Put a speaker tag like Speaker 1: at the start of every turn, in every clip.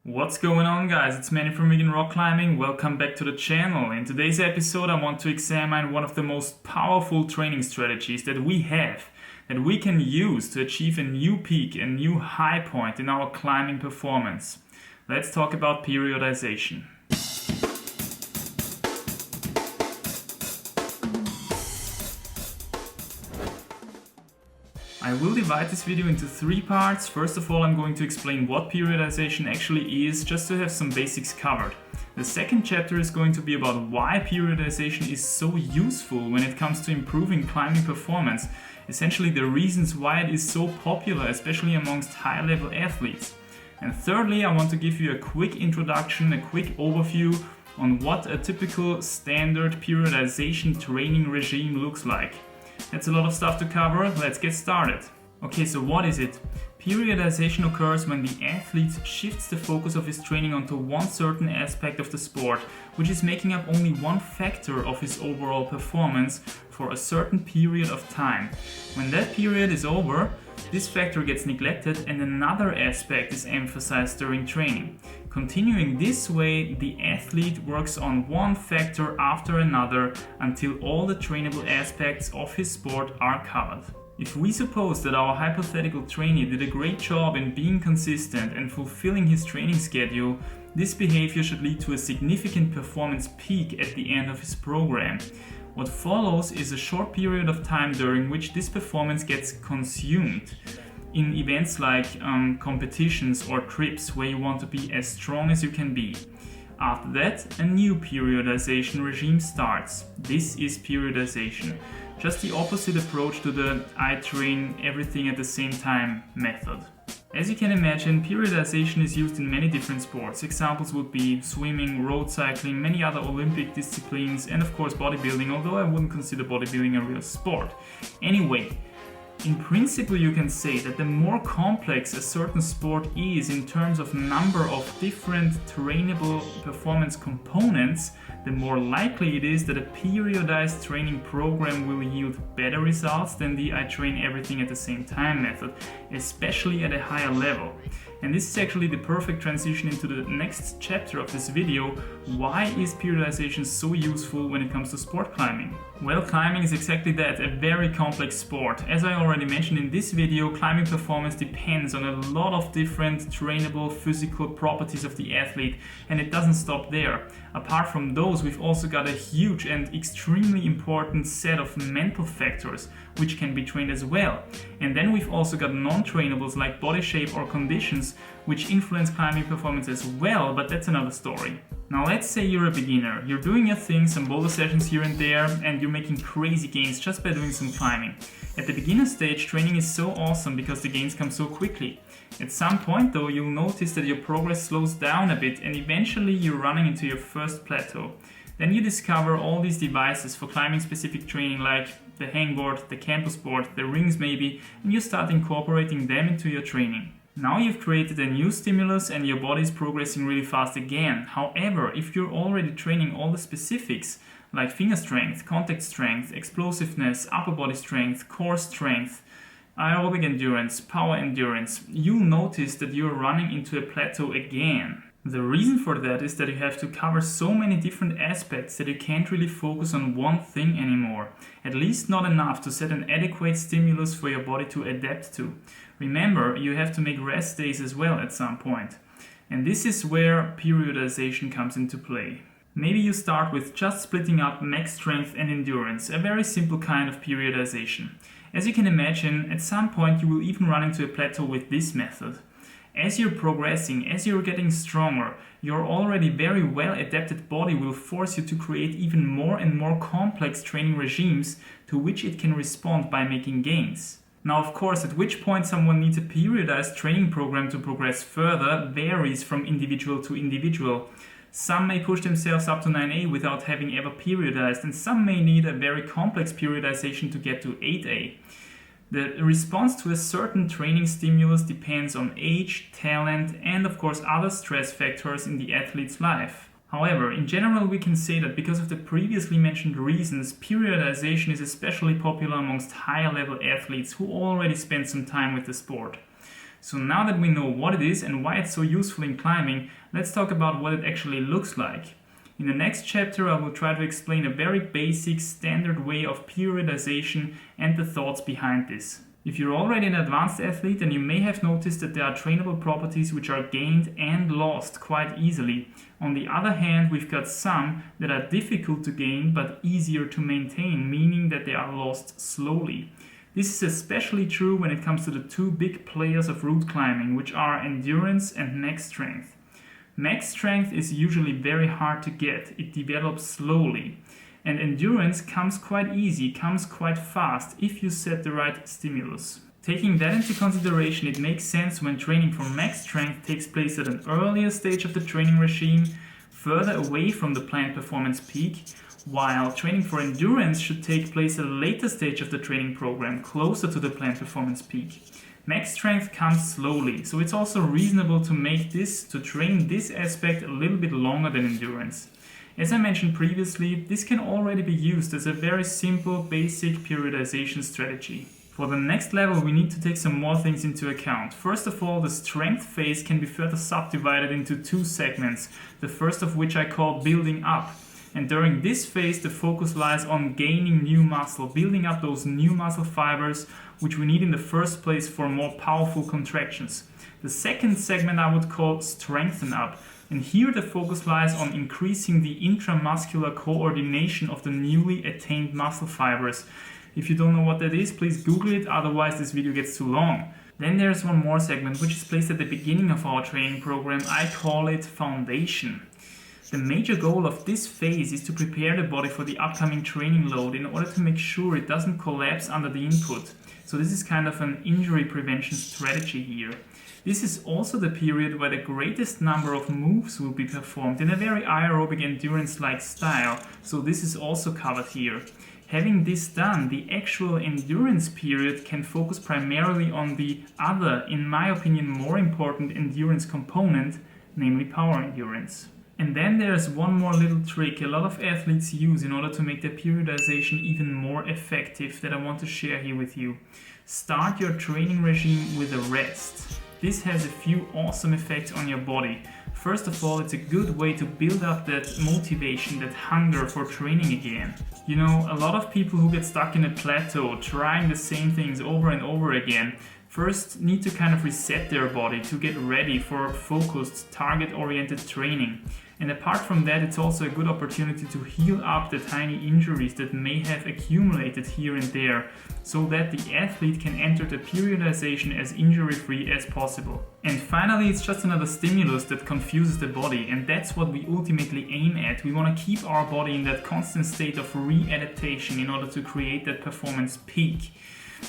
Speaker 1: What's going on, guys? It's Manny from Vegan Rock Climbing. Welcome back to the channel. In today's episode I want to examine one of the most powerful training strategies that we have, that we can use to achieve a new peak, a new high point in our climbing performance. Let's talk about periodization. I will divide this video into three parts. First of all, I'm going to explain what periodization actually is, just to have some basics covered. The second chapter is going to be about why periodization is so useful when it comes to improving climbing performance, essentially the reasons why it is so popular, especially amongst high-level athletes. And thirdly, I want to give you a quick introduction, a quick overview on what a typical standard periodization training regime looks like. That's a lot of stuff to cover. Let's get started. Okay, so what is it? Periodization occurs when the athlete shifts the focus of his training onto one certain aspect of the sport, which is making up only one factor of his overall performance for a certain period of time. When that period is over, this factor gets neglected and another aspect is emphasized during training. Continuing this way, the athlete works on one factor after another until all the trainable aspects of his sport are covered. If we suppose that our hypothetical trainee did a great job in being consistent and fulfilling his training schedule, this behavior should lead to a significant performance peak at the end of his program. What follows is a short period of time during which this performance gets consumed in events like competitions or trips where you want to be as strong as you can be. After that, a new periodization regime starts. This is periodization, just the opposite approach to the I train everything at the same time method. As you can imagine, periodization is used in many different sports. Examples would be swimming, road cycling, many other Olympic disciplines, and of course bodybuilding, although I wouldn't consider bodybuilding a real sport. Anyway, in principle you can say that the more complex a certain sport is in terms of number of different trainable performance components, the more likely it is that a periodized training program will yield better results than the I train everything at the same time method, especially at a higher level. And this is actually the perfect transition into the next chapter of this video. Why is periodization so useful when it comes to sport climbing? Well, climbing is exactly that, a very complex sport. As I already mentioned in this video, climbing performance depends on a lot of different trainable physical properties of the athlete, and it doesn't stop there. Apart from those, we've also got a huge and extremely important set of mental factors which can be trained as well. And then we've also got non-trainables like body shape or conditions which influence climbing performance as well, but that's another story. Now let's say you're a beginner, you're doing your thing, some boulder sessions here and there, and you're making crazy gains just by doing some climbing. At the beginner stage, training is so awesome because the gains come so quickly. At some point though, you'll notice that your progress slows down a bit and eventually you're running into your first plateau. Then you discover all these devices for climbing specific training like the hangboard, the campus board, the rings maybe, and you start incorporating them into your training. Now you've created a new stimulus and your body is progressing really fast again. However, if you're already training all the specifics like finger strength, contact strength, explosiveness, upper body strength, core strength, aerobic endurance, power endurance, you'll notice that you're running into a plateau again. The reason for that is that you have to cover so many different aspects that you can't really focus on one thing anymore. At least not enough to set an adequate stimulus for your body to adapt to. Remember, you have to make rest days as well at some point. And this is where periodization comes into play. Maybe you start with just splitting up max strength and endurance, a very simple kind of periodization. As you can imagine, at some point you will even run into a plateau with this method. As you're progressing, as you're getting stronger, your already very well adapted body will force you to create even more and more complex training regimes to which it can respond by making gains. Now, of course, at which point someone needs a periodized training program to progress further varies from individual to individual. Some may push themselves up to 9A without having ever periodized, and some may need a very complex periodization to get to 8A. The response to a certain training stimulus depends on age, talent, and of course other stress factors in the athlete's life. However, in general we can say that because of the previously mentioned reasons, periodization is especially popular amongst higher level athletes who already spend some time with the sport. So now that we know what it is and why it's so useful in climbing, let's talk about what it actually looks like. In the next chapter, I will try to explain a very basic, standard way of periodization and the thoughts behind this. If you're already an advanced athlete, then you may have noticed that there are trainable properties which are gained and lost quite easily. On the other hand, we've got some that are difficult to gain but easier to maintain, meaning that they are lost slowly. This is especially true when it comes to the two big players of route climbing, which are endurance and max strength. Max strength is usually very hard to get, it develops slowly. And endurance comes quite easy, comes quite fast if you set the right stimulus. Taking that into consideration, it makes sense when training for max strength takes place at an earlier stage of the training regime, further away from the planned performance peak, while training for endurance should take place at a later stage of the training program, closer to the planned performance peak. Max strength comes slowly, so it's also reasonable to train this aspect a little bit longer than endurance. As I mentioned previously, this can already be used as a very simple, basic periodization strategy. For the next level, we need to take some more things into account. First of all, the strength phase can be further subdivided into two segments, the first of which I call building up. And during this phase, the focus lies on gaining new muscle, building up those new muscle fibers, which we need in the first place for more powerful contractions. The second segment I would call strengthen up. And here the focus lies on increasing the intramuscular coordination of the newly attained muscle fibers. If you don't know what that is, please Google it, otherwise this video gets too long. Then there's one more segment which is placed at the beginning of our training program. I call it foundation. The major goal of this phase is to prepare the body for the upcoming training load in order to make sure it doesn't collapse under the input. So this is kind of an injury prevention strategy here. This is also the period where the greatest number of moves will be performed in a very aerobic endurance-like style, so this is also covered here. Having this done, the actual endurance period can focus primarily on the other, in my opinion, more important endurance component, namely power endurance. And then there's one more little trick a lot of athletes use in order to make their periodization even more effective that I want to share here with you. Start your training regime with a rest. This has a few awesome effects on your body. First of all, it's a good way to build up that motivation, that hunger for training again. You know, a lot of people who get stuck in a plateau, trying the same things over and over again, first need to kind of reset their body to get ready for focused, target-oriented training. And apart from that, it's also a good opportunity to heal up the tiny injuries that may have accumulated here and there, so that the athlete can enter the periodization as injury-free as possible. And finally, it's just another stimulus that confuses the body, and that's what we ultimately aim at. We want to keep our body in that constant state of re-adaptation in order to create that performance peak.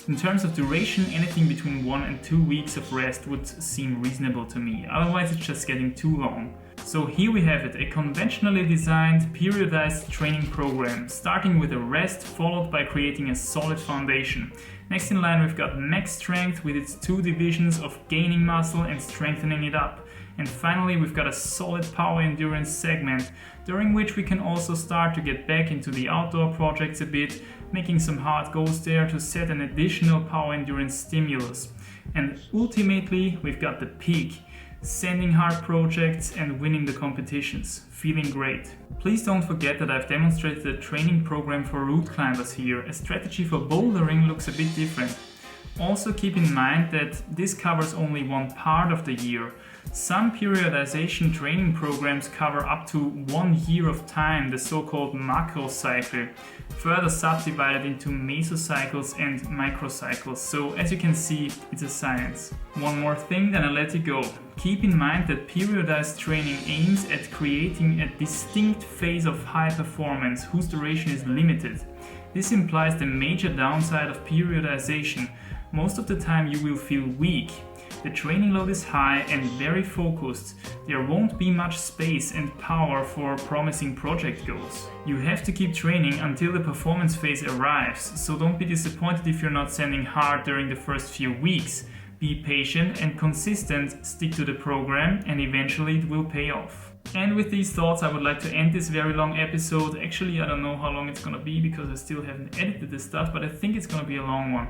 Speaker 1: In terms of duration, anything between 1 and 2 weeks of rest would seem reasonable to me, otherwise it's just getting too long. So here we have it, a conventionally designed periodized training program, starting with a rest followed by creating a solid foundation. Next in line we've got max strength with its two divisions of gaining muscle and strengthening it up. And finally we've got a solid power endurance segment, during which we can also start to get back into the outdoor projects a bit, making some hard goals there to set an additional power endurance stimulus. And ultimately we've got the peak, sending hard projects and winning the competitions, feeling great. Please don't forget that I've demonstrated a training program for route climbers here. A strategy for bouldering looks a bit different. Also keep in mind that this covers only one part of the year. Some periodization training programs cover up to 1 year of time, the so-called macro cycle, further subdivided into mesocycles and microcycles. So as you can see, it's a science. One more thing, then I'll let you go. Keep in mind that periodized training aims at creating a distinct phase of high performance whose duration is limited. This implies the major downside of periodization. Most of the time you will feel weak. The training load is high and very focused. There won't be much space and power for promising project goals. You have to keep training until the performance phase arrives, so don't be disappointed if you're not sending hard during the first few weeks. Be patient and consistent, stick to the program, and eventually it will pay off. And with these thoughts, I would like to end this very long episode. Actually, I don't know how long it's gonna be because I still haven't edited this stuff, but I think it's gonna be a long one.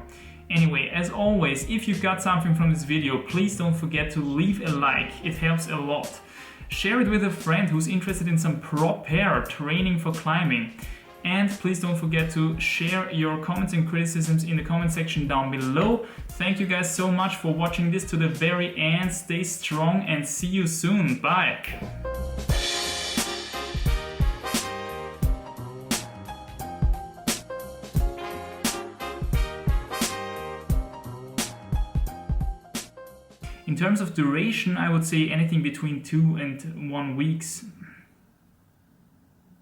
Speaker 1: Anyway, as always, if you got something from this video, please don't forget to leave a like, it helps a lot. Share it with a friend who's interested in some proper training for climbing. And please don't forget to share your comments and criticisms in the comment section down below. Thank you guys so much for watching this to the very end. Stay strong and see you soon. Bye. In terms of duration, I would say anything between 2 and 1 weeks.